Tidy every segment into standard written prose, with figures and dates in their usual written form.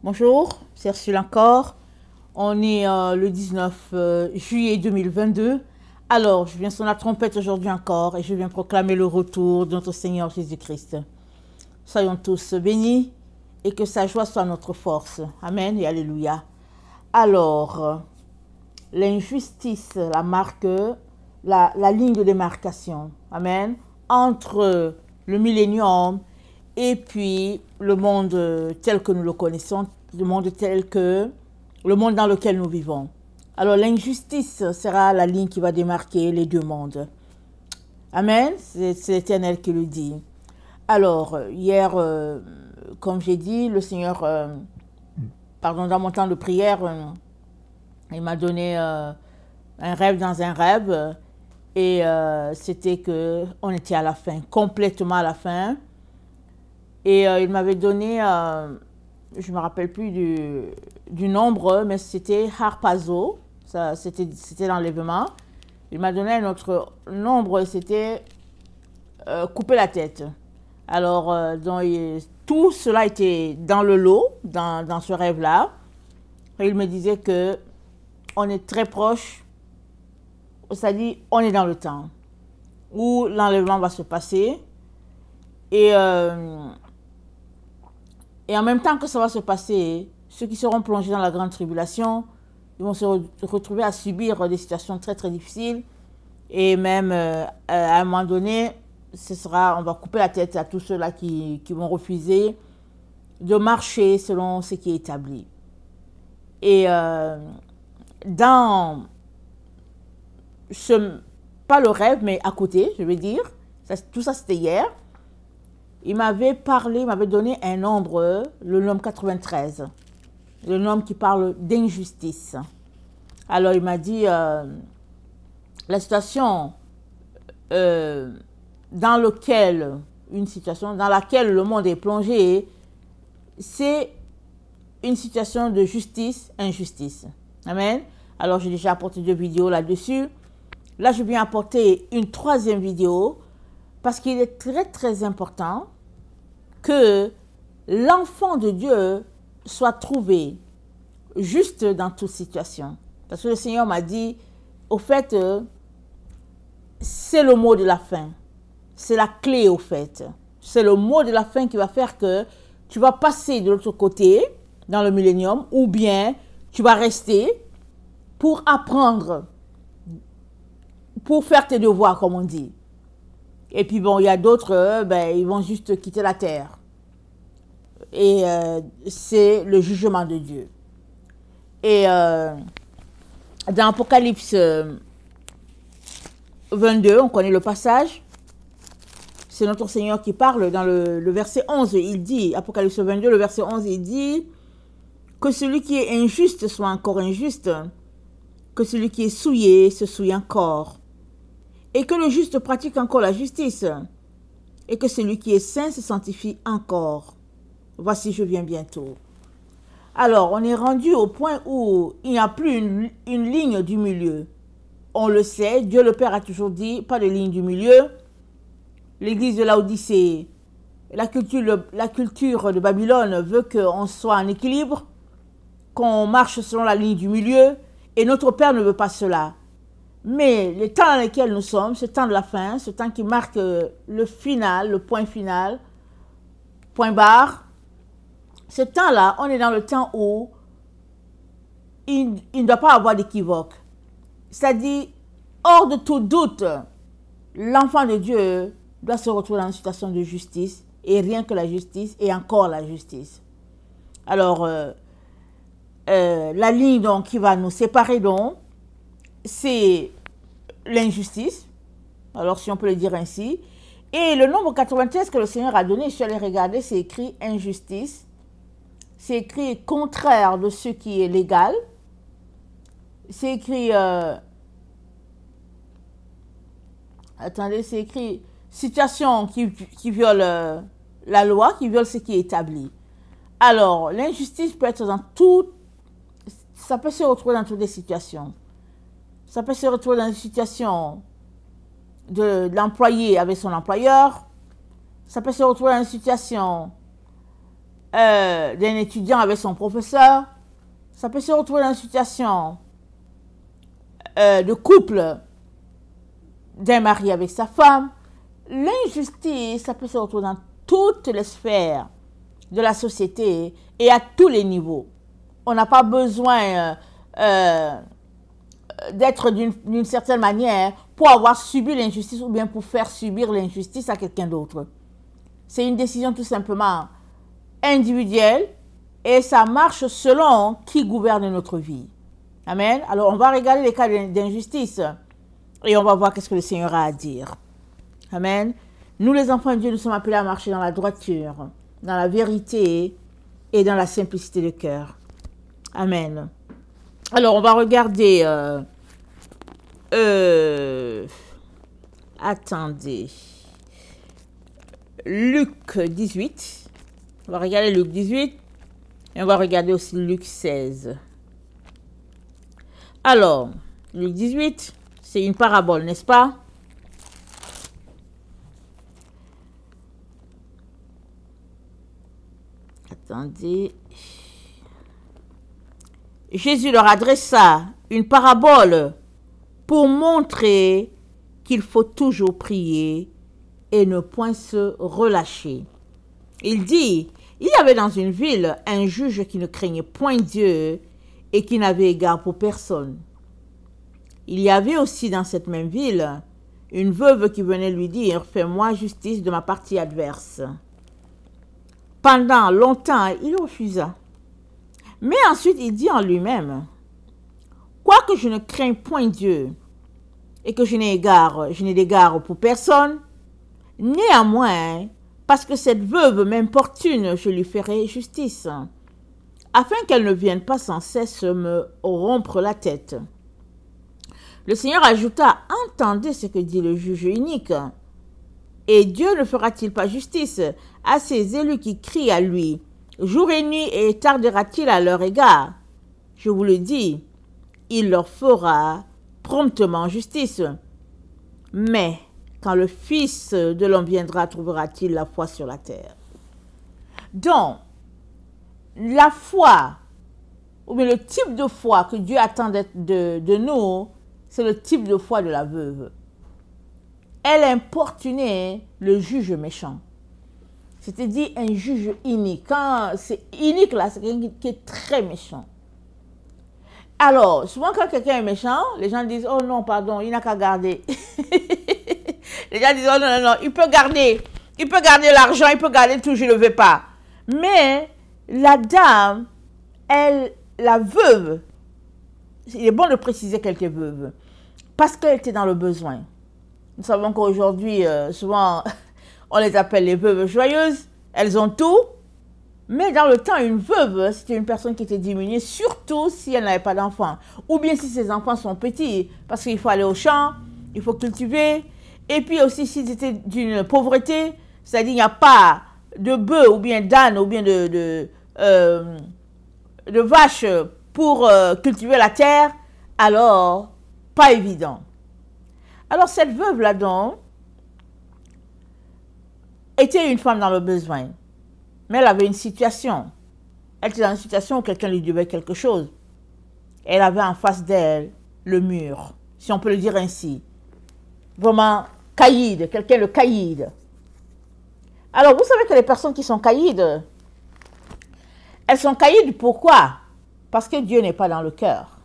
Bonjour, c'est Ursule encore. On est le 19 juillet 2022. Alors, je viens sonner la trompette aujourd'hui encore et je viens proclamer le retour de notre Seigneur Jésus-Christ. Soyons tous bénis et que sa joie soit notre force. Amen et alléluia. Alors, l'injustice, la marque, la ligne de démarcation. Amen. Entre le millénium et puis le monde tel que nous le connaissons, le monde dans lequel nous vivons. Alors l'injustice sera la ligne qui va démarquer les deux mondes. Amen, c'est l'Éternel qui le dit. Alors hier, comme j'ai dit, le Seigneur, dans mon temps de prière, il m'a donné un rêve dans un rêve et c'était qu'on était à la fin, complètement à la fin. Et il m'avait donné, je ne me rappelle plus du nombre, mais c'était Harpazo, c'était l'enlèvement. Il m'a donné un autre nombre, c'était couper la tête. Alors, tout cela était dans le lot, dans ce rêve-là. Et il me disait que on est très proche, c'est-à-dire on est dans le temps où l'enlèvement va se passer. Et en même temps que ça va se passer, ceux qui seront plongés dans la grande tribulation, ils vont se retrouver à subir des situations très très difficiles. Et même à un moment donné, on va couper la tête à tous ceux-là qui vont refuser de marcher selon ce qui est établi. Et dans pas le rêve, mais à côté, je veux dire, tout ça c'était hier. Il m'avait donné un nombre, le nombre 93, le nombre qui parle d'injustice. Alors il m'a dit, la situation dans laquelle le monde est plongé, c'est une situation de justice, injustice. Amen. Alors j'ai déjà apporté 2 vidéos là-dessus. Là, je viens apporter une 3e vidéo parce qu'il est très très important que l'enfant de Dieu soit trouvé juste dans toute situation. Parce que le Seigneur m'a dit, au fait, c'est le mot de la fin. C'est la clé, au fait. C'est le mot de la fin qui va faire que tu vas passer de l'autre côté, dans le millénium, ou bien tu vas rester pour apprendre, pour faire tes devoirs, comme on dit. Et puis bon, il y a d'autres, ils vont juste quitter la terre. Et c'est le jugement de Dieu. Et dans Apocalypse 22, on connaît le passage. C'est notre Seigneur qui parle dans le verset 11. Il dit, Apocalypse 22, le verset 11, il dit que celui qui est injuste soit encore injuste, que celui qui est souillé se souille encore, et que le juste pratique encore la justice, et que celui qui est saint se sanctifie encore. Voici, je viens bientôt. Alors, on est rendu au point où il n'y a plus une ligne du milieu. On le sait, Dieu le Père a toujours dit, pas de ligne du milieu. L'église de Laodicée, la culture de Babylone veut qu'on soit en équilibre, qu'on marche selon la ligne du milieu, et notre Père ne veut pas cela. Mais le temps dans lequel nous sommes, ce temps de la fin, ce temps qui marque le final, le point final, point barre, ce temps-là, on est dans le temps où il ne doit pas avoir d'équivoque. C'est-à-dire, hors de tout doute, l'enfant de Dieu doit se retrouver dans une situation de justice, et rien que la justice, et encore la justice. Alors, la ligne donc, qui va nous séparer, donc, c'est l'injustice, alors si on peut le dire ainsi. Et le nombre 93 que le Seigneur a donné, je suis allée regarder, c'est écrit injustice. C'est écrit contraire de ce qui est légal. C'est écrit... c'est écrit situation qui viole la loi, qui viole ce qui est établi. Alors, l'injustice peut être dans tout... Ça peut se retrouver dans toutes les situations. Ça peut se retrouver dans une situation de l'employé avec son employeur. Ça peut se retrouver dans une situation d'un étudiant avec son professeur. Ça peut se retrouver dans une situation de couple d'un mari avec sa femme. L'injustice, ça peut se retrouver dans toutes les sphères de la société et à tous les niveaux. On n'a pas besoin d'être d'une certaine manière pour avoir subi l'injustice ou bien pour faire subir l'injustice à quelqu'un d'autre. C'est une décision tout simplement individuelle et ça marche selon qui gouverne notre vie. Amen. Alors on va regarder les cas d'injustice et on va voir qu'est-ce que le Seigneur a à dire. Amen. Nous les enfants de Dieu, nous sommes appelés à marcher dans la droiture, dans la vérité et dans la simplicité de cœur. Amen. Alors on va regarder... attendez. Luc 18. On va regarder Luc 18. Et on va regarder aussi Luc 16. Alors, Luc 18, c'est une parabole, n'est-ce pas? Attendez. Jésus leur adressa une parabole pour montrer qu'il faut toujours prier et ne point se relâcher. Il dit, il y avait dans une ville un juge qui ne craignait point Dieu et qui n'avait égard pour personne. Il y avait aussi dans cette même ville une veuve qui venait lui dire, fais-moi justice de ma partie adverse. Pendant longtemps, il refusa. Mais ensuite, il dit en lui-même, quoique je ne craigne point Dieu et que je n'ai d'égard pour personne, néanmoins, parce que cette veuve m'importune, je lui ferai justice, afin qu'elle ne vienne pas sans cesse me rompre la tête. Le Seigneur ajouta, entendez ce que dit le juge inique, et Dieu ne fera-t-il pas justice à ses élus qui crient à lui, jour et nuit, et tardera-t-il à leur égard? Je vous le dis, il leur fera promptement justice. Mais quand le Fils de l'homme viendra, trouvera-t-il la foi sur la terre? Donc, la foi, ou bien le type de foi que Dieu attend de nous, c'est le type de foi de la veuve. Elle importunait le juge méchant. C'est-à-dire un juge inique. Quand c'est inique là, c'est quelqu'un qui est très méchant. Alors, souvent quand quelqu'un est méchant, les gens disent, oh non, pardon, il n'a qu'à garder. Les gens disent, oh non, non, non, il peut garder l'argent, il peut garder tout, je ne le veux pas. Mais la dame, la veuve, il est bon de préciser qu'elle était veuve, parce qu'elle était dans le besoin. Nous savons qu'aujourd'hui, souvent, on les appelle les veuves joyeuses, elles ont tout, mais dans le temps, une veuve, c'était une personne qui était diminuée, surtout si elle n'avait pas d'enfants, ou bien si ses enfants sont petits, parce qu'il faut aller au champ, il faut cultiver, et puis aussi s'ils étaient d'une pauvreté, c'est-à-dire il n'y a pas de bœufs, ou bien d'ânes, ou bien de vaches pour cultiver la terre, alors, pas évident. Alors cette veuve là-dedans était une femme dans le besoin, mais elle avait une situation. Elle était dans une situation où quelqu'un lui devait quelque chose. Elle avait en face d'elle le mur, si on peut le dire ainsi. Vraiment caïd, quelqu'un de caïd. Alors vous savez que les personnes qui sont caïdes, elles sont caïdes pourquoi? Parce que Dieu n'est pas dans le cœur.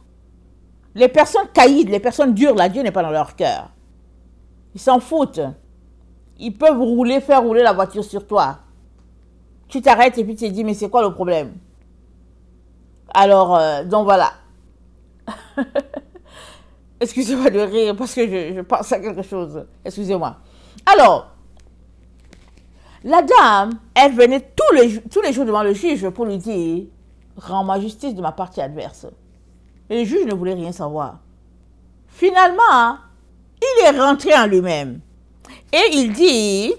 Les personnes caïdes, les personnes dures, là, Dieu n'est pas dans leur cœur. Ils s'en foutent. Ils peuvent faire rouler la voiture sur toi. Tu t'arrêtes et puis tu te dis, mais c'est quoi le problème? Alors, donc voilà. Excusez-moi de rire parce que je pense à quelque chose. Excusez-moi. Alors, la dame, elle venait tous les jours devant le juge pour lui dire, rends-moi justice de ma partie adverse. Et le juge ne voulait rien savoir. Finalement, il est rentré en lui-même. Et il dit,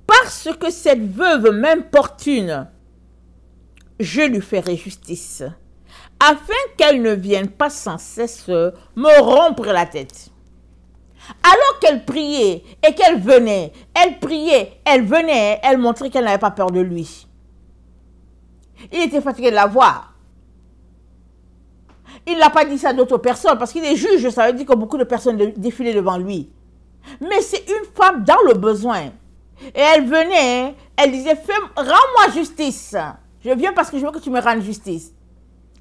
parce que cette veuve m'importune, je lui ferai justice, afin qu'elle ne vienne pas sans cesse me rompre la tête. Alors qu'elle priait et qu'elle venait, elle priait, elle venait, elle montrait qu'elle n'avait pas peur de lui. Il était fatigué de la voir. Il n'a pas dit ça à d'autres personnes parce qu'il est juge, ça veut dire que beaucoup de personnes défilaient devant lui. Mais c'est une femme dans le besoin. Et elle venait, elle disait, rends-moi justice. Je viens parce que je veux que tu me rendes justice.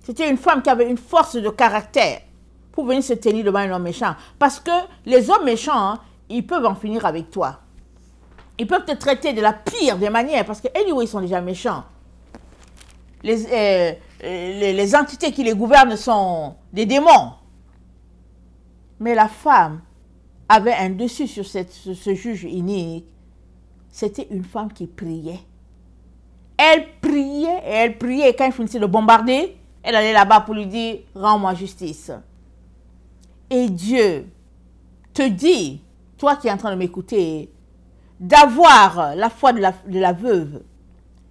C'était une femme qui avait une force de caractère pour venir se tenir devant un homme méchant. Parce que les hommes méchants, ils peuvent en finir avec toi. Ils peuvent te traiter de la pire des manières parce que, anyway, ils sont déjà méchants. Les entités qui les gouvernent sont des démons. Mais la femme avait un dessus sur ce juge inique. C'était une femme qui priait. Elle priait et elle priait. Et quand il finissait de bombarder, elle allait là-bas pour lui dire, rends-moi justice. Et Dieu te dit, toi qui es en train de m'écouter, d'avoir la foi de la veuve,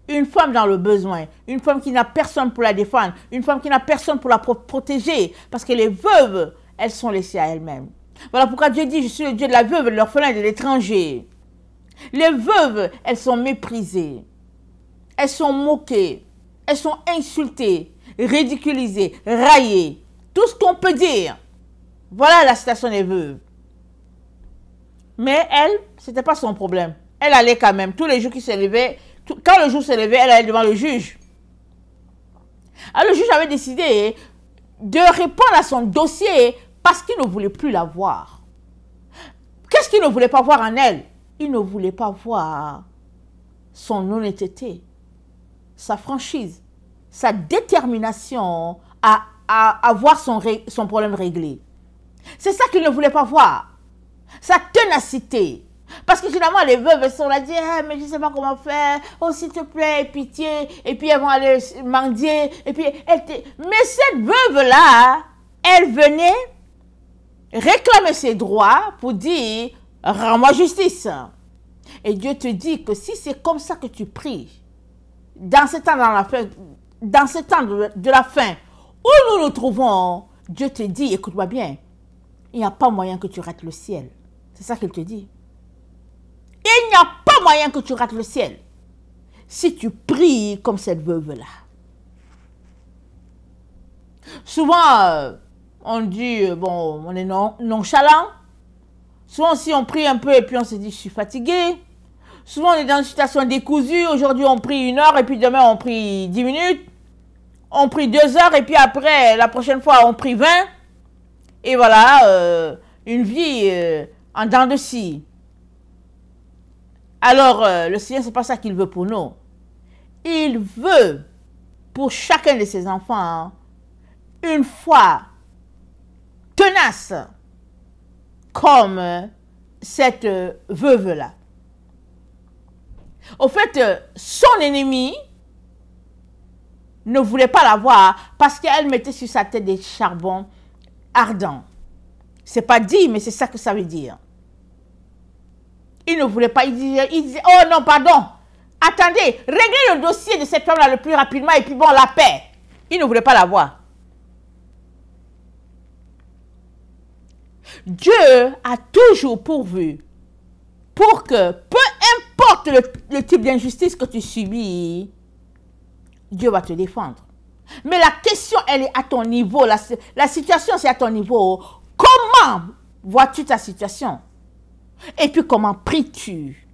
une femme dans le besoin, une femme qui n'a personne pour la défendre, une femme qui n'a personne pour la protéger, parce que les veuves, elles sont laissées à elles-mêmes. Voilà pourquoi Dieu dit, je suis le Dieu de la veuve, de l'orphelin et de l'étranger. Les veuves, elles sont méprisées, elles sont moquées, elles sont insultées, ridiculisées, raillées, tout ce qu'on peut dire. Voilà la situation des veuves. Mais elle, ce n'était pas son problème. Elle allait quand même, tous les jours qui se levaient, quand le jour se levait, elle allait devant le juge. Alors le juge avait décidé de répondre à son dossier parce qu'il ne voulait plus la voir. Qu'est-ce qu'il ne voulait pas voir en elle? Il ne voulait pas voir son honnêteté, sa franchise, sa détermination à avoir son problème réglé. C'est ça qu'il ne voulait pas voir. Sa ténacité. Parce que finalement, les veuves sont là, disent, ah, mais je ne sais pas comment faire, oh s'il te plaît, pitié, et puis elles vont aller mendier, et puis mais cette veuve-là, elle venait réclamer ses droits pour dire, rends-moi justice. Et Dieu te dit que si c'est comme ça que tu pries, dans ce temps, dans ce temps de la fin, où nous nous trouvons, Dieu te dit, écoute-moi bien, il n'y a pas moyen que tu rates le ciel. C'est ça qu'il te dit. Il n'y a pas moyen que tu rates le ciel si tu pries comme cette veuve-là. Souvent, on dit, bon, on est nonchalant. Souvent aussi, on prie un peu et puis on se dit, je suis fatigué. Souvent, on est dans une situation décousue. Aujourd'hui, on prie 1 heure et puis demain, on prie 10 minutes. On prie 2 heures et puis après, la prochaine fois, on prie 20. Et voilà, une vie en dents de scie. Alors, le Seigneur, ce n'est pas ça qu'il veut pour nous. Il veut, pour chacun de ses enfants, une foi tenace, comme cette veuve-là. Au fait, son ennemi ne voulait pas la voir parce qu'elle mettait sur sa tête des charbons ardents. C'est pas dit, mais c'est ça que ça veut dire. Il ne voulait pas, il disait, oh non, pardon, attendez, réglez le dossier de cette femme-là le plus rapidement et puis bon, la paix. Il ne voulait pas la voir. Dieu a toujours pourvu pour que, peu importe le type d'injustice que tu subis, Dieu va te défendre. Mais la question, elle est à ton niveau, la situation, c'est à ton niveau. Comment vois-tu ta situation? Et puis, comment pries-tu?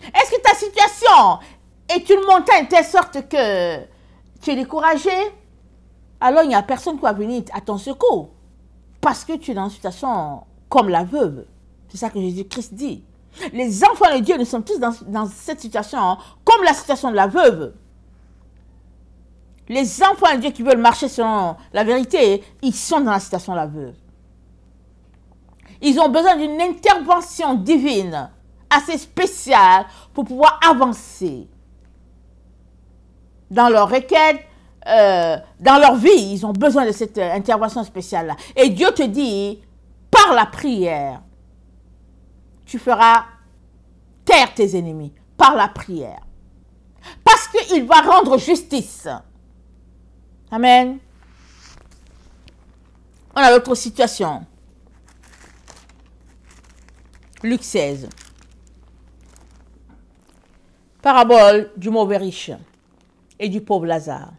Est-ce que ta situation est une montagne de telle sorte que tu es découragé? Alors, il n'y a personne qui va venir à ton secours. Parce que tu es dans une situation comme la veuve. C'est ça que Jésus-Christ dit. Les enfants de Dieu, nous sommes tous dans cette situation comme la situation de la veuve. Les enfants de Dieu qui veulent marcher selon la vérité, ils sont dans la situation de la veuve. Ils ont besoin d'une intervention divine assez spéciale pour pouvoir avancer dans leur requête, dans leur vie. Ils ont besoin de cette intervention spéciale-là. Et Dieu te dit, par la prière, tu feras taire tes ennemis. Par la prière. Parce qu'il va rendre justice. Amen. On a l'autre situation. Luc 16. Parabole du mauvais riche et du pauvre Lazare.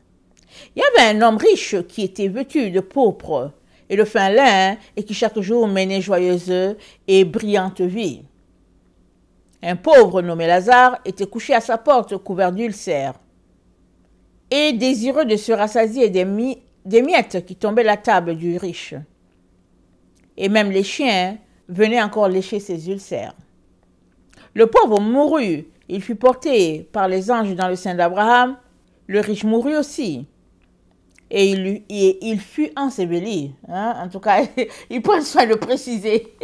Il y avait un homme riche qui était vêtu de pourpre et de fin lin et qui chaque jour menait joyeuse et brillante vie. Un pauvre nommé Lazare était couché à sa porte couvert d'ulcères et désireux de se rassasier des miettes qui tombaient de la table du riche. Et même les chiens venaient encore lécher ses ulcères. Le pauvre mourut, il fut porté par les anges dans le sein d'Abraham, le riche mourut aussi. Et il fut enseveli. Hein? En tout cas, il prend soin de préciser.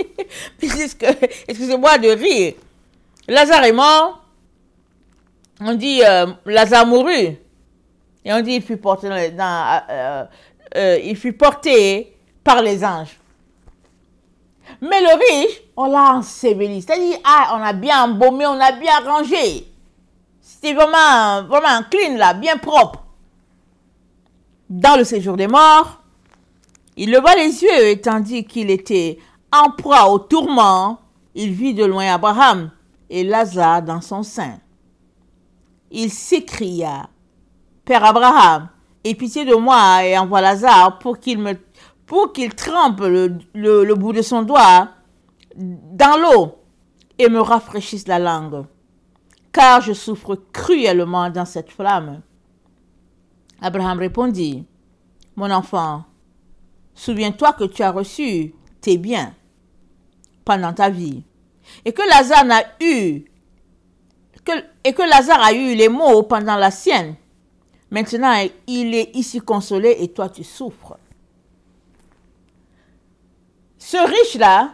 Puisque, excusez-moi de rire. Lazare est mort. On dit Lazare mourut. Et on dit il fut porté il fut porté par les anges. Mais le riche, on l'a enseveli. C'est-à-dire, on a bien embaumé, on a bien rangé. C'était vraiment, vraiment clean là, bien propre. Dans le séjour des morts, il leva les yeux et tandis qu'il était en proie au tourment, il vit de loin Abraham et Lazare dans son sein. Il s'écria, « Père Abraham, aie pitié de moi et envoie Lazare pour qu'il trempe le bout de son doigt dans l'eau et me rafraîchisse la langue, car je souffre cruellement dans cette flamme. » Abraham répondit, « Mon enfant, souviens-toi que tu as reçu tes biens pendant ta vie, et que Lazare a eu les maux pendant la sienne. Maintenant, il est ici consolé et toi tu souffres. » Ce riche-là,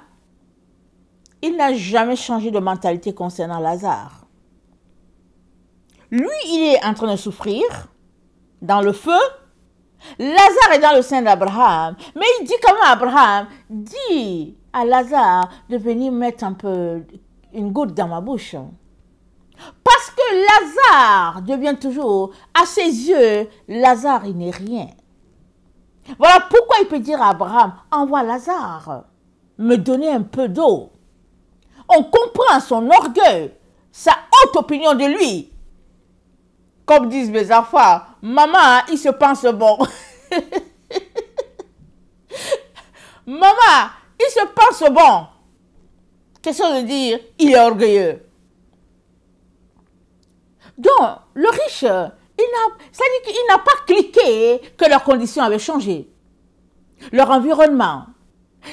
il n'a jamais changé de mentalité concernant Lazare. Lui, il est en train de souffrir dans le feu. Lazare est dans le sein d'Abraham. Mais il dit comment Abraham dit à Lazare de venir mettre une goutte dans ma bouche. Parce que Lazare devient toujours, à ses yeux, Lazare, il n'est rien. Voilà pourquoi il peut dire à Abraham, envoie Lazare, me donner un peu d'eau. On comprend son orgueil, sa haute opinion de lui. Comme disent mes enfants, maman, il se pense bon. Maman, il se pense bon. Question de dire, il est orgueilleux. Donc, le riche, c'est-à-dire qu'il n'a pas cliqué que leurs conditions avaient changé. Leur environnement,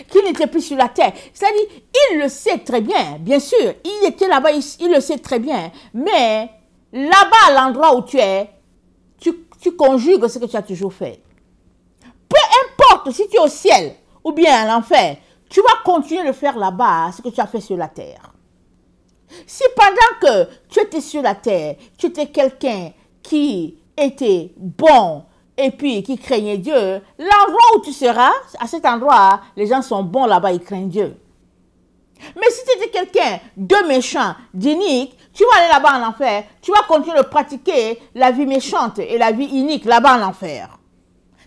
qu'il n'était plus sur la terre. C'est-à-dire, il le sait très bien sûr, il était là-bas, il le sait très bien. Mais là-bas, à l'endroit où tu es, tu conjugues ce que tu as toujours fait. Peu importe si tu es au ciel ou bien à l'enfer, tu vas continuer de faire là-bas ce que tu as fait sur la terre. Si pendant que tu étais sur la terre, tu étais quelqu'un qui était bon et puis qui craignait Dieu, l'endroit où tu seras, à cet endroit, les gens sont bons là-bas, ils craignent Dieu. Mais si tu étais quelqu'un de méchant, d'inique, tu vas aller là-bas en enfer, tu vas continuer de pratiquer la vie méchante et la vie inique là-bas en enfer.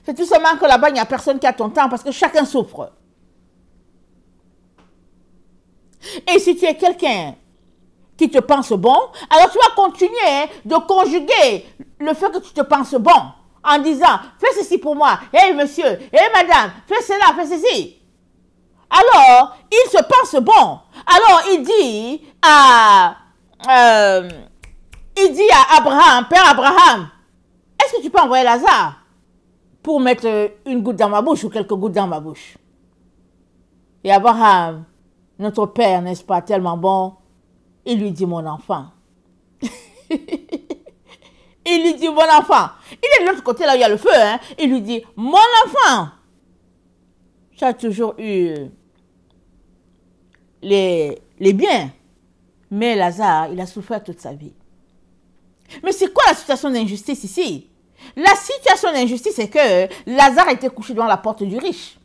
C'est tout simplement que là-bas, il n'y a personne qui a ton temps parce que chacun souffre. Et si tu es quelqu'un qui te pense bon, alors tu vas continuer de conjuguer le fait que tu te penses bon en disant, fais ceci pour moi, hey monsieur, hey madame, fais cela, fais ceci. Alors, il se pense bon. Alors, il dit à Abraham, Père Abraham, est-ce que tu peux envoyer Lazare pour mettre une goutte dans ma bouche ou quelques gouttes dans ma bouche? Et Abraham, notre père, n'est-ce pas, tellement bon, il lui dit, mon enfant. Il lui dit, mon enfant. Il est de l'autre côté, là où il y a le feu. Hein? Il lui dit, mon enfant. Tu as toujours eu les biens. Mais Lazare, il a souffert toute sa vie. Mais c'est quoi la situation d'injustice ici? La situation d'injustice, c'est que Lazare était couché devant la porte du riche.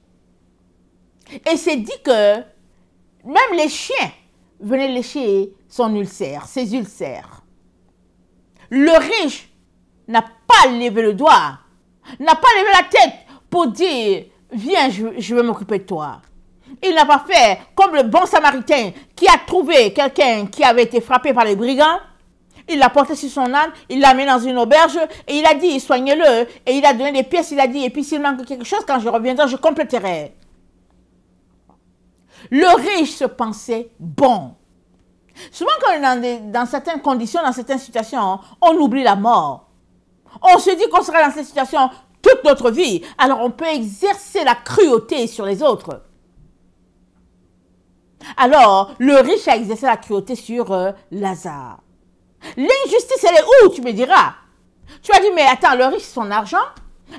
Et c'est dit que même les chiens venaient lécher son ulcère, ses ulcères. Le riche n'a pas levé le doigt, n'a pas levé la tête pour dire, viens, je vais m'occuper de toi. Il n'a pas fait comme le bon samaritain qui a trouvé quelqu'un qui avait été frappé par les brigands. Il l'a porté sur son âne, il l'a mis dans une auberge et il a dit, soignez-le. Et il a donné des pièces, il a dit, et puis s'il manque quelque chose, quand je reviendrai, je compléterai. Le riche se pensait bon. Souvent quand on est dans certaines conditions, dans certaines situations, on oublie la mort. On se dit qu'on sera dans cette situation toute notre vie. Alors on peut exercer la cruauté sur les autres. Alors, le riche a exercé la cruauté sur Lazare. L'injustice, elle est où, tu me diras? Tu vas dire, mais attends, le riche, c'est son argent.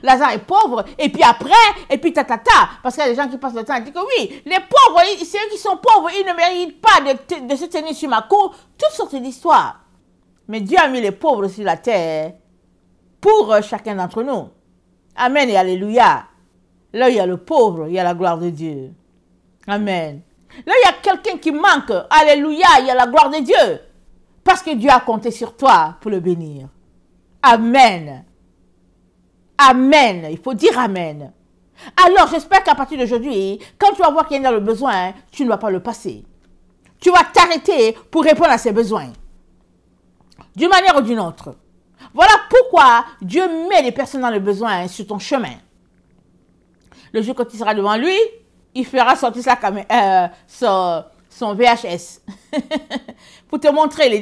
Lazare est pauvre, et puis après, et puis tatata. Parce qu'il y a des gens qui passent le temps et disent que oui, les pauvres, c'est eux qui sont pauvres, ils ne méritent pas de se tenir sur ma cour. Toutes sortes d'histoires. Mais Dieu a mis les pauvres sur la terre pour chacun d'entre nous. Amen et alléluia. Là, il y a le pauvre, il y a la gloire de Dieu. Amen. Là, il y a quelqu'un qui manque. Alléluia, il y a la gloire de Dieu. Parce que Dieu a compté sur toi pour le bénir. Amen. Amen. Il faut dire Amen. Alors, j'espère qu'à partir d'aujourd'hui, quand tu vas voir qu'il y en a le besoin, tu ne vas pas le passer. Tu vas t'arrêter pour répondre à ses besoins. D'une manière ou d'une autre. Voilà pourquoi Dieu met les personnes dans le besoin sur ton chemin. Le jour quand tu seras devant lui, il fera sortir son VHS pour te montrer les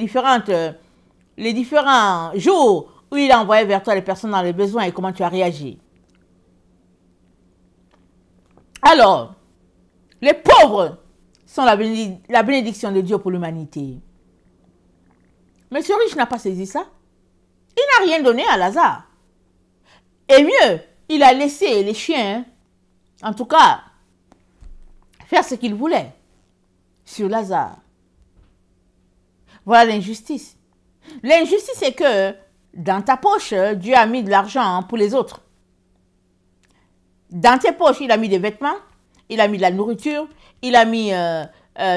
différents jours où il a envoyé vers toi les personnes dans les besoins et comment tu as réagi. Alors, les pauvres sont la bénédiction de Dieu pour l'humanité. Mais ce riche n'a pas saisi ça. Il n'a rien donné à Lazare. Et mieux, il a laissé les chiens, en tout cas, faire ce qu'ils voulaient sur Lazare. Voilà l'injustice. L'injustice, c'est que dans ta poche, Dieu a mis de l'argent pour les autres. Dans tes poches, il a mis des vêtements, il a mis de la nourriture, il a mis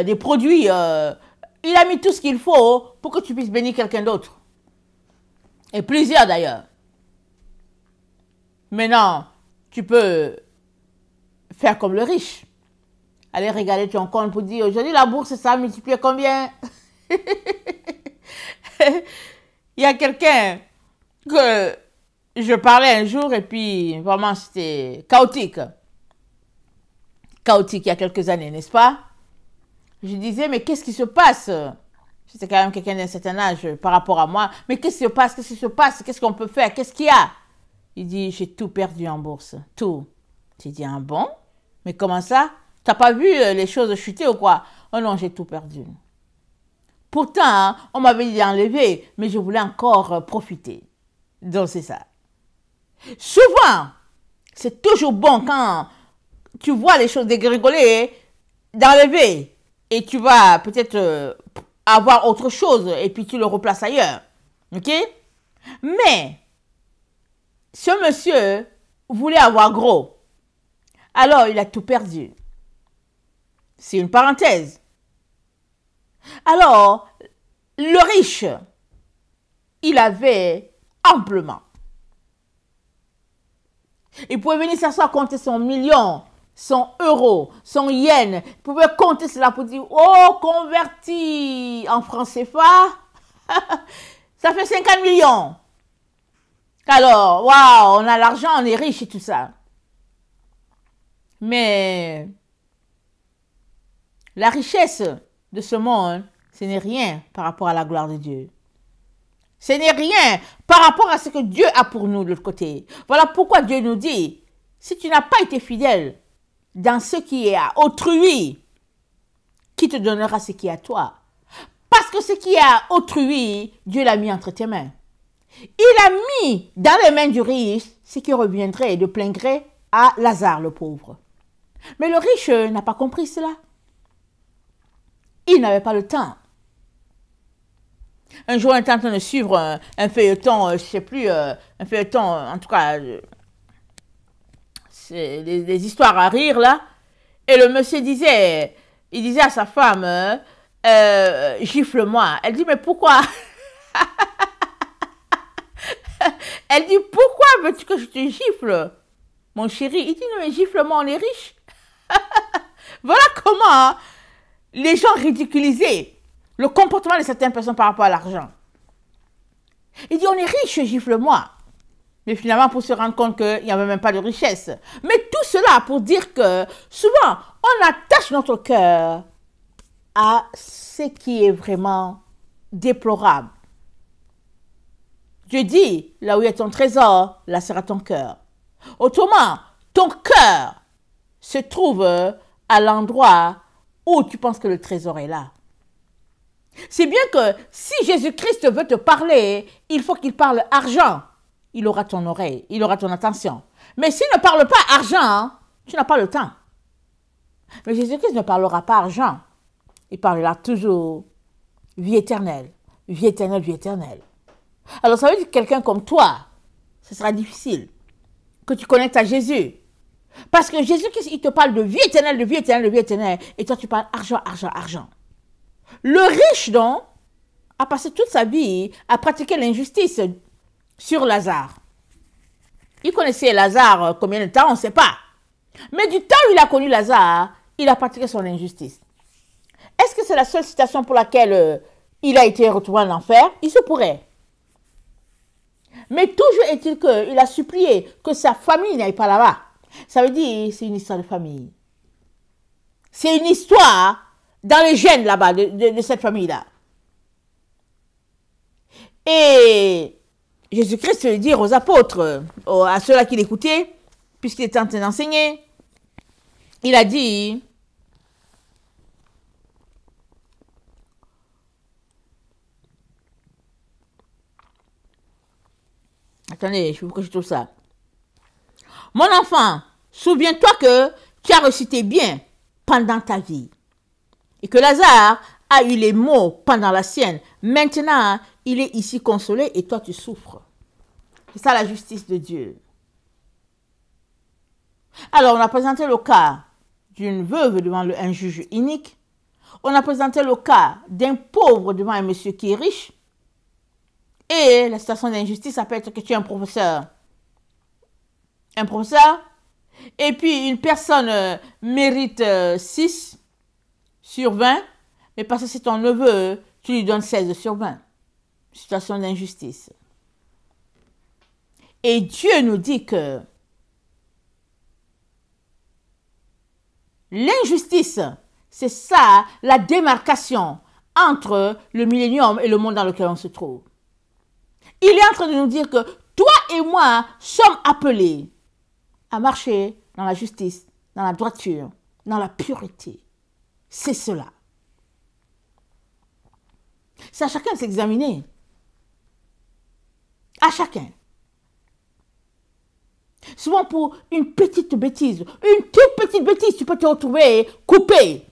des produits, il a mis tout ce qu'il faut pour que tu puisses bénir quelqu'un d'autre. Et plusieurs d'ailleurs. Maintenant, tu peux faire comme le riche. Aller regarder ton compte pour dire, aujourd'hui la bourse, ça a multiplié combien? Il y a quelqu'un que je parlais un jour et puis vraiment c'était chaotique. Chaotique il y a quelques années, n'est-ce pas? Je disais, mais qu'est-ce qui se passe? C'était quand même quelqu'un d'un certain âge par rapport à moi. Mais qu'est-ce qui se passe? Qu'est-ce qui se passe? Qu'est-ce qu'on peut faire? Qu'est-ce qu'il y a? Il dit, j'ai tout perdu en bourse. Tout. J'ai dit, ah bon? Mais comment ça? T'as pas vu les choses chuter ou quoi? Oh non, j'ai tout perdu. Pourtant, hein, on m'avait dit d'enlever, mais je voulais encore profiter. Donc c'est ça. Souvent, c'est toujours bon quand tu vois les choses dégringoler, d'enlever. Et tu vas peut-être avoir autre chose et puis tu le replaces ailleurs. Ok? Mais, ce monsieur voulait avoir gros. Alors, il a tout perdu. C'est une parenthèse. Alors, le riche, il avait amplement. Il pouvait venir s'asseoir, compter son million, son euro, son yen. Il pouvait compter cela pour dire, oh, converti en francs CFA, ça fait 50 millions. Alors, waouh, on a l'argent, on est riche et tout ça. Mais la richesse de ce monde, ce n'est rien par rapport à la gloire de Dieu. Ce n'est rien par rapport à ce que Dieu a pour nous de l'autre côté. Voilà pourquoi Dieu nous dit, si tu n'as pas été fidèle dans ce qui est à autrui, qui te donnera ce qui est à toi? Parce que ce qui est à autrui, Dieu l'a mis entre tes mains. Il a mis dans les mains du riche ce qui reviendrait de plein gré à Lazare le pauvre. Mais le riche n'a pas compris cela. Il n'avait pas le temps. Un jour, on était en train de suivre un feuilleton, je ne sais plus, un feuilleton, en tout cas, c'est des histoires à rire, là. Et le monsieur disait, il disait à sa femme, gifle-moi. Elle dit, mais pourquoi? Elle dit, pourquoi veux-tu que je te gifle, mon chéri? Il dit, non, mais gifle-moi, on est riche. Voilà comment les gens ridiculisaient le comportement de certaines personnes par rapport à l'argent. Il dit, on est riche, gifle-moi. Mais finalement, pour se rendre compte qu'il n'y avait même pas de richesse. Mais tout cela pour dire que souvent, on attache notre cœur à ce qui est vraiment déplorable. Dieu dit, là où est ton trésor, là sera ton cœur. Autrement, ton cœur se trouve à l'endroit où tu penses que le trésor est là. C'est bien que si Jésus-Christ veut te parler, il faut qu'il parle argent. Il aura ton oreille, il aura ton attention. Mais s'il ne parle pas argent, tu n'as pas le temps. Mais Jésus-Christ ne parlera pas argent. Il parlera toujours vie éternelle, vie éternelle, vie éternelle. Alors ça veut dire que quelqu'un comme toi, ce sera difficile que tu connectes à Jésus. Parce que Jésus-Christ, il te parle de vie éternelle, de vie éternelle, de vie éternelle. Et toi, tu parles argent, argent, argent. Le riche, donc, a passé toute sa vie à pratiquer l'injustice sur Lazare. Il connaissait Lazare combien de temps, on ne sait pas. Mais du temps où il a connu Lazare, il a pratiqué son injustice. Est-ce que c'est la seule citation pour laquelle il a été retrouvé en enfer? Il se pourrait. Mais toujours est-il qu'il a supplié que sa famille n'aille pas là-bas. Ça veut dire, c'est une histoire de famille. C'est une histoire dans les gènes là-bas, de cette famille-là. Et Jésus-Christ veut dire aux apôtres, à ceux-là qui l'écoutaient, puisqu'il était en train d'enseigner, il a dit, attendez, je veux que je trouve ça. Mon enfant, souviens-toi que tu as reçu tes biens pendant ta vie. Et que Lazare a eu les maux pendant la sienne. Maintenant, il est ici consolé et toi tu souffres. C'est ça la justice de Dieu. Alors, on a présenté le cas d'une veuve devant un juge inique. On a présenté le cas d'un pauvre devant un monsieur qui est riche. Et la situation d'injustice, ça peut être que tu es un professeur. Un professeur. Et puis, une personne mérite 6 sur 20. Mais parce que c'est ton neveu, tu lui donnes 16 sur 20. Situation d'injustice. Et Dieu nous dit que l'injustice, c'est ça la démarcation entre le millénium et le monde dans lequel on se trouve. Il est en train de nous dire que toi et moi sommes appelés à marcher dans la justice, dans la droiture, dans la pureté. C'est cela. C'est à chacun de s'examiner. À chacun. Souvent pour une petite bêtise, une toute petite bêtise, tu peux te retrouver coupé.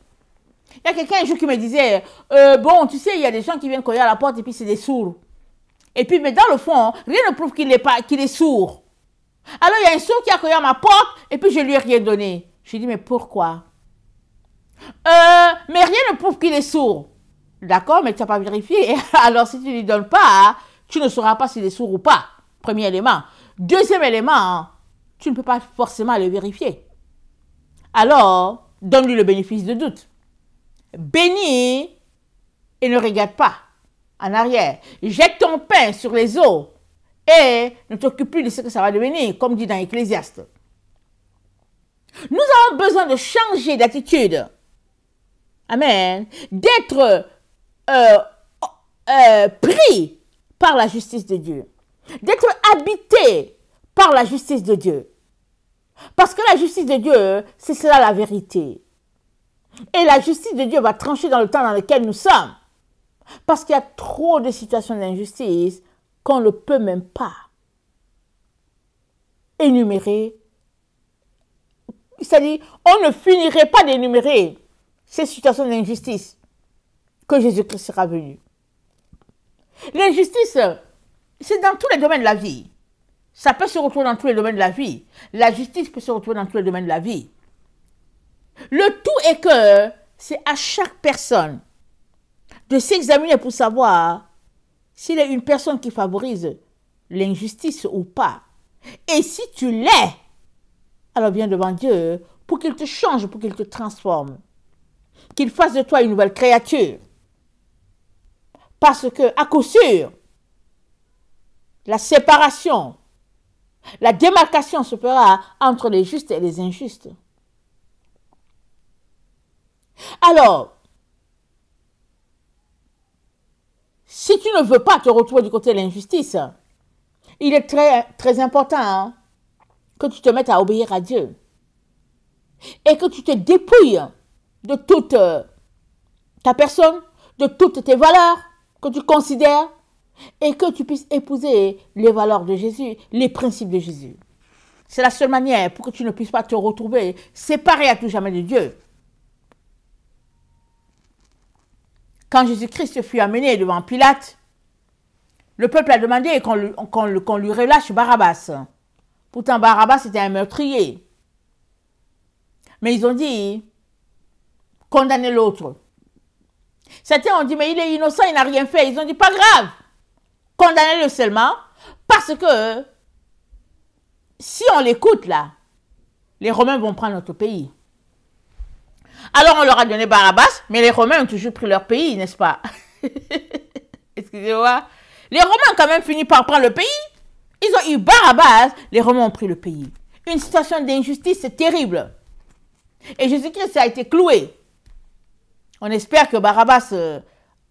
Il y a quelqu'un un jour qui me disait, bon, tu sais, il y a des gens qui viennent cogner à la porte et puis c'est des sourds. Et puis, mais dans le fond, rien ne prouve qu'il est sourd. Alors, il y a un sourd qui a cogné à ma porte et puis je lui ai rien donné. Je lui ai dit, mais pourquoi? Mais rien ne prouve qu'il est sourd. D'accord, mais tu n'as pas vérifié. Alors, si tu ne lui donnes pas, tu ne sauras pas s'il est sourd ou pas. Premier élément. Deuxième élément, tu ne peux pas forcément le vérifier. Alors, donne-lui le bénéfice de doute. Bénis et ne regarde pas en arrière. Jette ton pain sur les eaux et ne t'occupe plus de ce que ça va devenir, comme dit dans Ecclésiaste. Nous avons besoin de changer d'attitude. Amen. D'être pris par la justice de Dieu. D'être habité par la justice de Dieu. Parce que la justice de Dieu, c'est cela la vérité. Et la justice de Dieu va trancher dans le temps dans lequel nous sommes. Parce qu'il y a trop de situations d'injustice qu'on ne peut même pas énumérer. C'est-à-dire, on ne finirait pas d'énumérer ces situations d'injustice que Jésus-Christ sera venu. L'injustice, c'est dans tous les domaines de la vie. Ça peut se retrouver dans tous les domaines de la vie. La justice peut se retrouver dans tous les domaines de la vie. Le tout est que c'est à chaque personne de s'examiner pour savoir s'il est une personne qui favorise l'injustice ou pas. Et si tu l'es, alors viens devant Dieu pour qu'il te change, pour qu'il te transforme. Qu'il fasse de toi une nouvelle créature. Parce que, à coup sûr, la séparation, la démarcation se fera entre les justes et les injustes. Alors, si tu ne veux pas te retrouver du côté de l'injustice, il est très, très important hein, que tu te mettes à obéir à Dieu et que tu te dépouilles de toute ta personne, de toutes tes valeurs que tu considères et que tu puisses épouser les valeurs de Jésus, les principes de Jésus. C'est la seule manière pour que tu ne puisses pas te retrouver séparé à tout jamais de Dieu. Quand Jésus-Christ fut amené devant Pilate, le peuple a demandé qu'on lui relâche Barabbas. Pourtant, Barabbas était un meurtrier. Mais ils ont dit, condamnez l'autre. Certains ont dit, mais il est innocent, il n'a rien fait. Ils ont dit, pas grave, condamnez-le seulement, parce que si on l'écoute là, les Romains vont prendre notre pays. Alors on leur a donné Barabbas, mais les Romains ont toujours pris leur pays, n'est-ce pas? Excusez-moi. Les Romains ont quand même fini par prendre le pays. Ils ont eu Barabbas, les Romains ont pris le pays. Une situation d'injustice terrible. Et Jésus-Christ a été cloué. On espère que Barabbas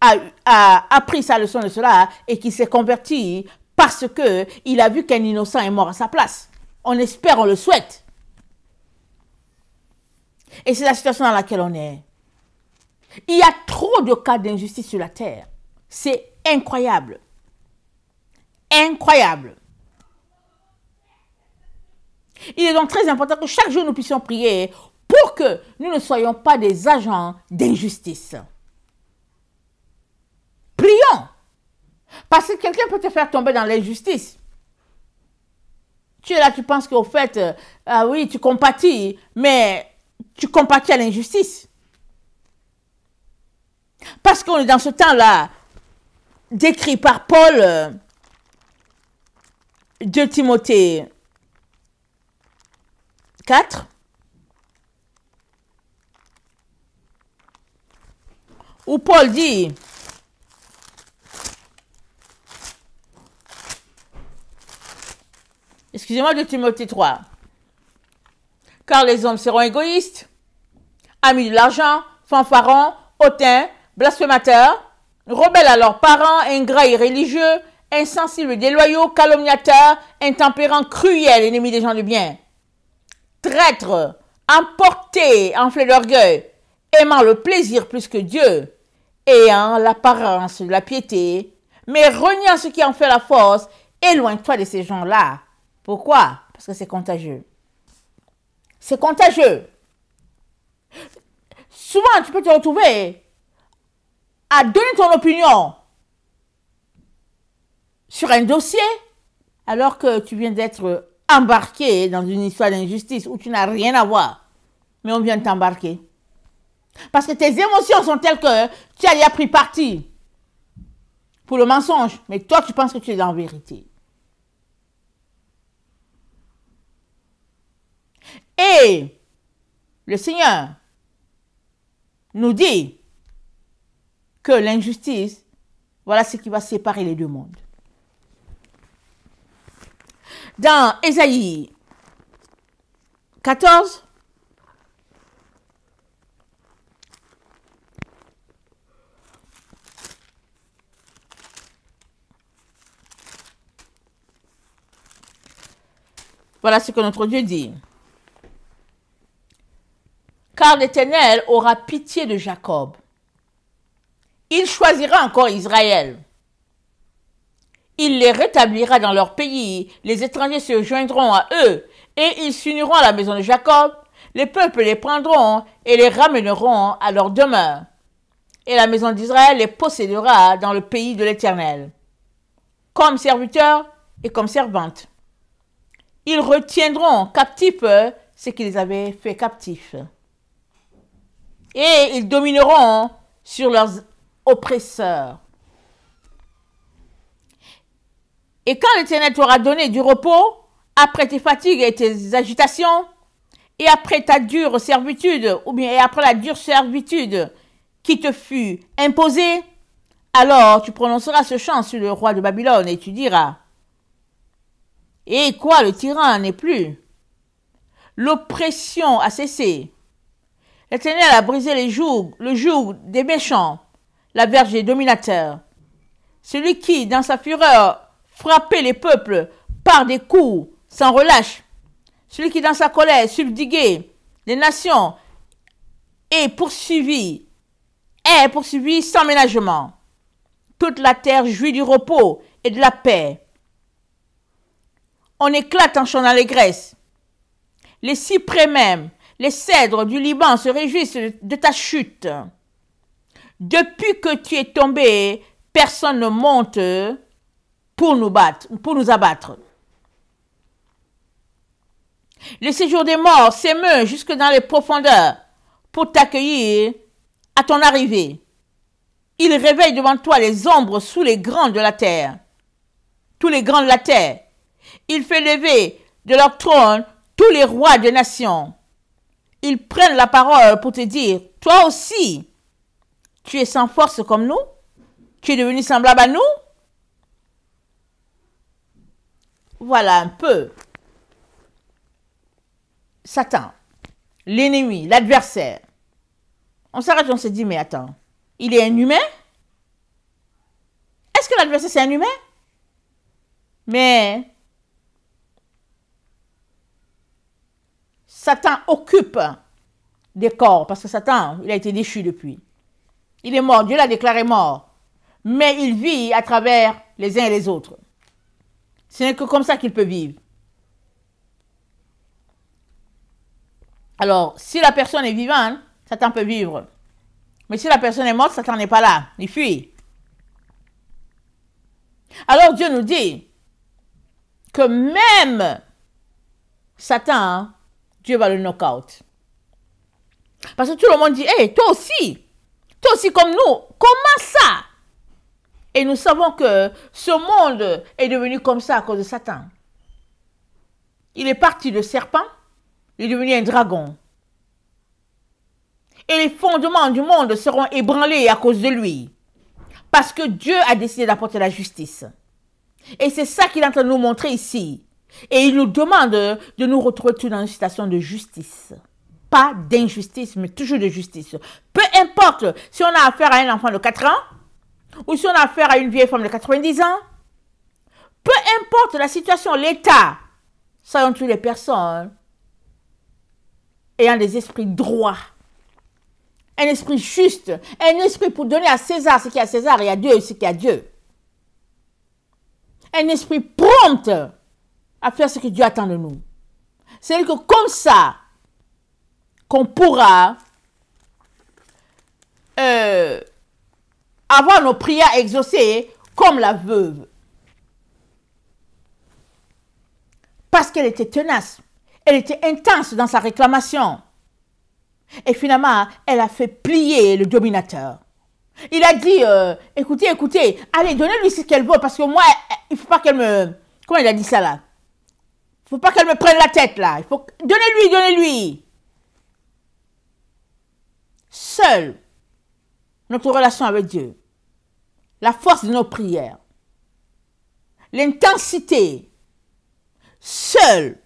a appris sa leçon de cela et qu'il s'est converti parce qu'il a vu qu'un innocent est mort à sa place. On espère, on le souhaite. Et c'est la situation dans laquelle on est. Il y a trop de cas d'injustice sur la terre. C'est incroyable. Incroyable. Il est donc très important que chaque jour nous puissions prier pour que nous ne soyons pas des agents d'injustice. Prions. Parce que quelqu'un peut te faire tomber dans l'injustice. Tu es là, tu penses qu'au fait, ah oui, tu compatis, mais tu compatis à l'injustice. Parce qu'on est dans ce temps-là, décrit par Paul, 2 Timothée 4, où Paul dit, excusez-moi, 2 Timothée 3, car les hommes seront égoïstes, amis de l'argent, fanfarons, hautains, blasphémateurs, rebelles à leurs parents, ingrats et religieux, insensibles et déloyaux, calomniateurs, intempérants, cruels, ennemis des gens de bien, traîtres, emportés, enflés d'orgueil, aimant le plaisir plus que Dieu, ayant l'apparence de la piété, mais reniant ce qui en fait la force, éloigne-toi de ces gens-là. Pourquoi? Parce que c'est contagieux. C'est contagieux. Souvent, tu peux te retrouver à donner ton opinion sur un dossier alors que tu viens d'être embarqué dans une histoire d'injustice où tu n'as rien à voir. Mais on vient de t'embarquer. Parce que tes émotions sont telles que tu as pris parti pour le mensonge. Mais toi, tu penses que tu es dans la vérité. Et le Seigneur nous dit que l'injustice, voilà ce qui va séparer les deux mondes. Dans Ésaïe 14, voilà ce que notre Dieu dit. Car l'Éternel aura pitié de Jacob. Il choisira encore Israël. Il les rétablira dans leur pays. Les étrangers se joindront à eux et ils s'uniront à la maison de Jacob. Les peuples les prendront et les ramèneront à leur demeure. Et la maison d'Israël les possédera dans le pays de l'Éternel, comme serviteurs et comme servantes. Ils retiendront captifs ce qu'ils avaient fait captifs. Et ils domineront sur leurs oppresseurs. Et quand l'Éternel t'aura donné du repos, après tes fatigues et tes agitations, et après ta dure servitude, ou bien et après la dure servitude qui te fut imposée, alors tu prononceras ce chant sur le roi de Babylone et tu diras, et quoi, le tyran n'est plus, l'oppression a cessé, l'Éternel a brisé le joug des méchants, la verge des dominateurs, celui qui, dans sa fureur, frappait les peuples par des coups sans relâche, celui qui, dans sa colère, subjuguait les nations est poursuivi sans ménagement. Toute la terre jouit du repos et de la paix. On éclate en chant d'allégresse. Les cyprès même, les cèdres du Liban se réjouissent de ta chute. Depuis que tu es tombé, personne ne monte pour nous abattre. Le séjour des morts s'émeut jusque dans les profondeurs pour t'accueillir à ton arrivée. Il réveille devant toi les ombres sous les grands de la terre. Tous les grands de la terre. Il fait lever de leur trône tous les rois des nations. Ils prennent la parole pour te dire, toi aussi, tu es sans force comme nous? Tu es devenu semblable à nous? Voilà un peu. Satan, l'ennemi, l'adversaire. On s'arrête, on se dit, mais attends, il est un humain? Est-ce que l'adversaire, c'est un humain? Mais Satan occupe des corps, parce que Satan, il a été déchu depuis. Il est mort, Dieu l'a déclaré mort. Mais il vit à travers les uns et les autres. Ce n'est que comme ça qu'il peut vivre. Alors, si la personne est vivante, Satan peut vivre. Mais si la personne est morte, Satan n'est pas là. Il fuit. Alors, Dieu nous dit que même Satan, Dieu va le knock-out. Parce que tout le monde dit, hey, toi aussi comme nous, comment ça? Et nous savons que ce monde est devenu comme ça à cause de Satan. Il est parti de serpent, il est devenu un dragon. Et les fondements du monde seront ébranlés à cause de lui. Parce que Dieu a décidé d'apporter la justice. Et c'est ça qu'il est en train de nous montrer ici. Et il nous demande de nous retrouver tout dans une situation de justice. Pas d'injustice, mais toujours de justice. Peu importe si on a affaire à un enfant de 4 ans, ou si on a affaire à une vieille femme de 90 ans, peu importe la situation, l'état, soyons toutes les personnes ayant des esprits droits, un esprit juste, un esprit pour donner à César ce qui est à César et à Dieu ce qui est à Dieu. Un esprit prompt à faire ce que Dieu attend de nous. C'est que comme ça, qu'on pourra avoir nos prières exaucées comme la veuve. Parce qu'elle était tenace, elle était intense dans sa réclamation. Et finalement, elle a fait plier le dominateur. Il a dit, écoutez, allez, donnez-lui ce qu'elle veut, parce que moi, il ne faut pas qu'elle me... Comment il a dit ça là? Il ne faut pas qu'elle me prenne la tête là. Il faut... Donnez-lui. Seule notre relation avec Dieu, la force de nos prières, l'intensité, seul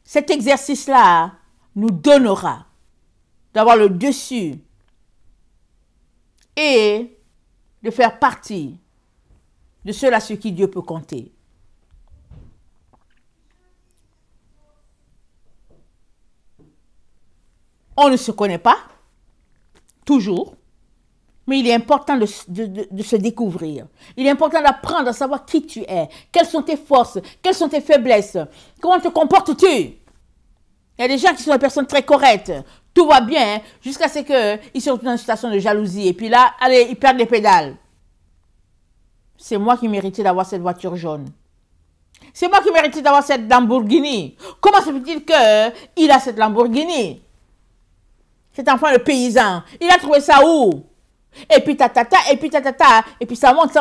cet exercice-là nous donnera d'avoir le dessus et de faire partie de ceux-là sur qui Dieu peut compter. On ne se connaît pas, toujours, mais il est important de se découvrir. Il est important d'apprendre à savoir qui tu es, quelles sont tes forces, quelles sont tes faiblesses, comment te comportes-tu. Il y a des gens qui sont des personnes très correctes, tout va bien, jusqu'à ce qu'ils se retrouvent dans une situation de jalousie, et puis là, allez, ils perdent les pédales. C'est moi qui méritais d'avoir cette voiture jaune. C'est moi qui méritais d'avoir cette Lamborghini. Comment se fait-il qu'il a cette Lamborghini? Cet enfant, le paysan, il a trouvé ça où? Et puis tatata, et puis tatata, et puis ça monte,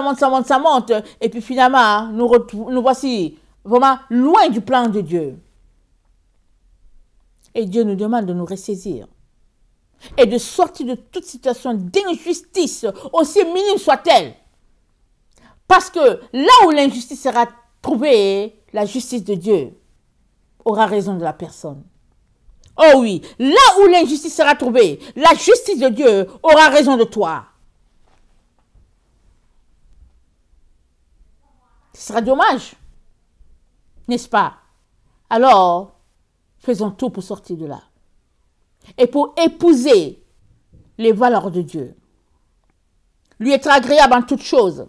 et puis finalement, nous voici vraiment loin du plan de Dieu. Et Dieu nous demande de nous ressaisir et de sortir de toute situation d'injustice, aussi minime soit-elle. Parce que là où l'injustice sera trouvée, la justice de Dieu aura raison de la personne. Oh oui, là où l'injustice sera trouvée, la justice de Dieu aura raison de toi. Ce sera dommage, n'est-ce pas? Alors, faisons tout pour sortir de là. Et pour épouser les valeurs de Dieu. Lui être agréable en toutes choses.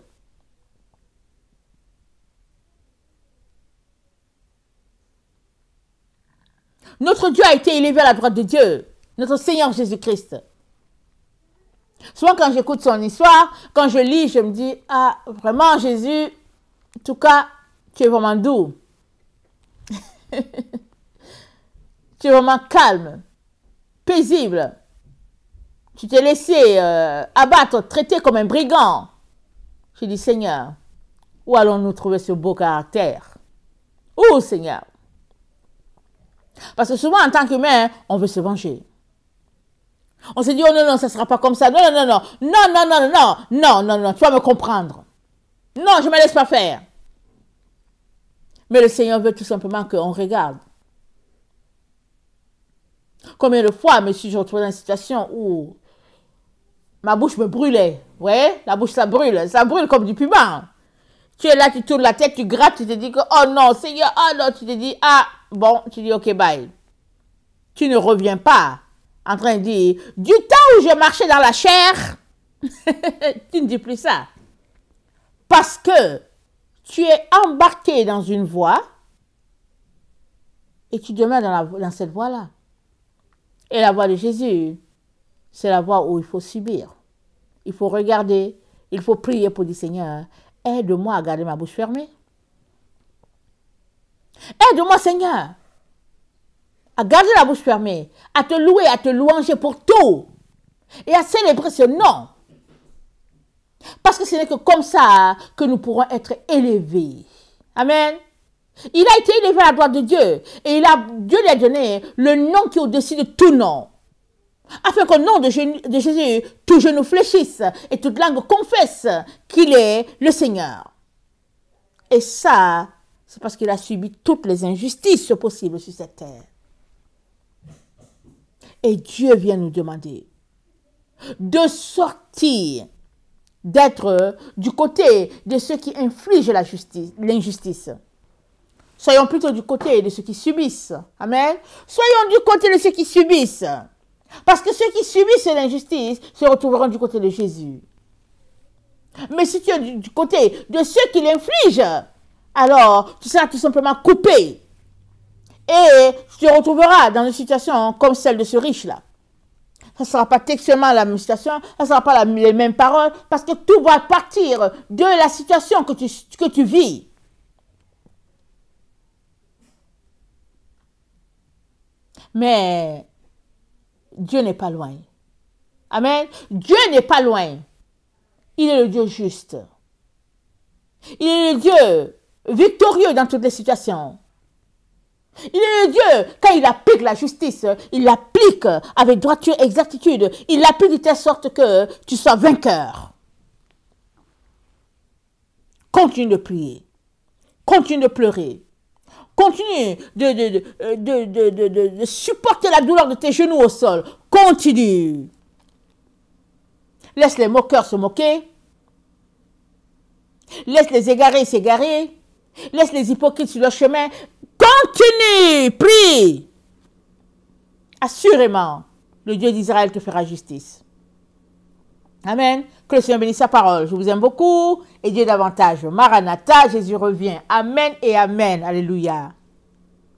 Notre Dieu a été élevé à la droite de Dieu. Notre Seigneur Jésus-Christ. Souvent quand j'écoute son histoire, quand je lis, je me dis, ah, vraiment Jésus, en tout cas, tu es vraiment doux. Tu es vraiment calme, paisible. Tu t'es laissé abattre, traiter comme un brigand. J'ai dit, Seigneur, où allons-nous trouver ce beau caractère? Où, Seigneur? Parce que souvent, en tant qu'humain, on veut se venger. On se dit, oh non, non, ça ne sera pas comme ça. Non, non, non, non, non, non, non, non, non, non, non, tu vas me comprendre. Non, je ne me laisse pas faire. Mais le Seigneur veut tout simplement qu'on regarde. Combien de fois me suis-je retrouvée dans une situation où ma bouche me brûlait. Vous voyez, la bouche, ça brûle comme du piment. Tu es là, tu tournes la tête, tu grattes, tu te dis que, oh non, Seigneur, oh non, tu te dis, ah, bon, tu dis, ok, bye. Tu ne reviens pas en train de dire, du temps où je marchais dans la chair, tu ne dis plus ça. Parce que tu es embarqué dans une voie et tu demeures dans cette voie-là. Et la voie de Jésus, c'est la voie où il faut subir. Il faut regarder, il faut prier pour dire, Seigneur, aide-moi à garder ma bouche fermée. Aide-moi, Seigneur, à garder la bouche fermée, à te louer, à te louanger pour tout et à célébrer ce nom. Parce que ce n'est que comme ça que nous pourrons être élevés. Amen. Il a été élevé à la droite de Dieu et Dieu lui a donné le nom qui est au-dessus de tout nom. Afin qu'au nom de Jésus, tout genou fléchisse et toute langue confesse qu'il est le Seigneur. Et ça, c'est parce qu'il a subi toutes les injustices possibles sur cette terre. Et Dieu vient nous demander de sortir, d'être du côté de ceux qui infligent l'injustice. Soyons plutôt du côté de ceux qui subissent. Amen. Soyons du côté de ceux qui subissent. Parce que ceux qui subissent l'injustice se retrouveront du côté de Jésus. Mais si tu es du côté de ceux qui l'infligent, alors tu seras tout simplement coupé. Et tu te retrouveras dans une situation comme celle de ce riche-là. Ça ne sera pas textuellement la même situation, ça ne sera pas les mêmes paroles, parce que tout va partir de la situation que tu vis. Mais Dieu n'est pas loin. Amen. Dieu n'est pas loin. Il est le Dieu juste. Il est le Dieu victorieux dans toutes les situations. Il est le Dieu, quand il applique la justice, il l'applique avec droiture et exactitude. Il l'applique de telle sorte que tu sois vainqueur. Continue de prier. Continue de pleurer. Continue de supporter la douleur de tes genoux au sol. Continue. Laisse les moqueurs se moquer. Laisse les égarés s'égarer. Laisse les hypocrites sur leur chemin. Continue. Prie. Assurément, le Dieu d'Israël te fera justice. Amen. Que le Seigneur bénisse sa parole. Je vous aime beaucoup et Dieu davantage. Maranatha, Jésus revient. Amen et amen. Alléluia.